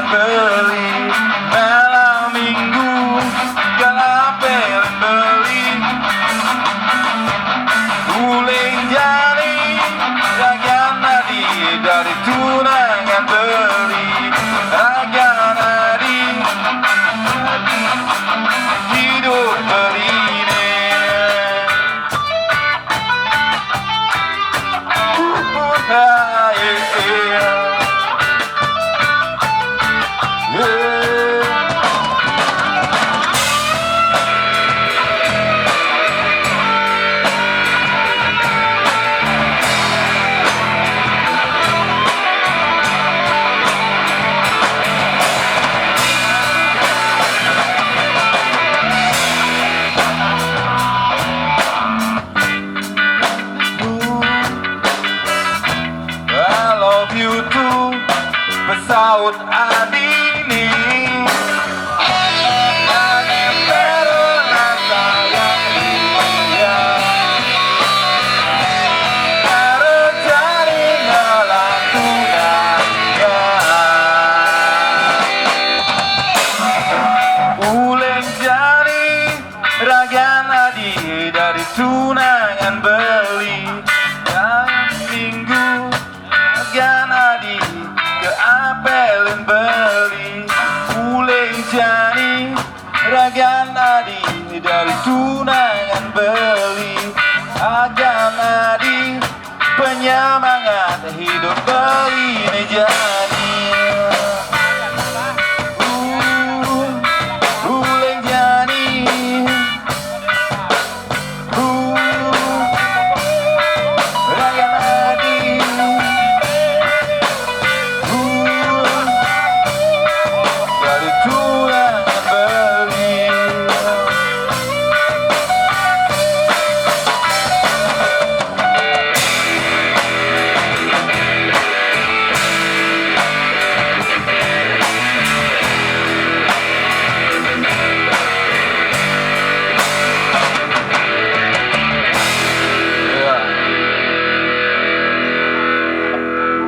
beli. Malam minggu galapel beli. Guling jari ragan nadi dari tunangan beli. Ragan nadi hidup berine. I love you too, pesaut adini. Jangan pernah sayang dia. Harus cari ngalah tunanya. Uleng jari ragan adi dari tunangan beli. Yang minggu ragan adi ke apelin beli. Uleng jari ragan adi dari tunangan beli. Ragan adi penyemangat hidup beli meja.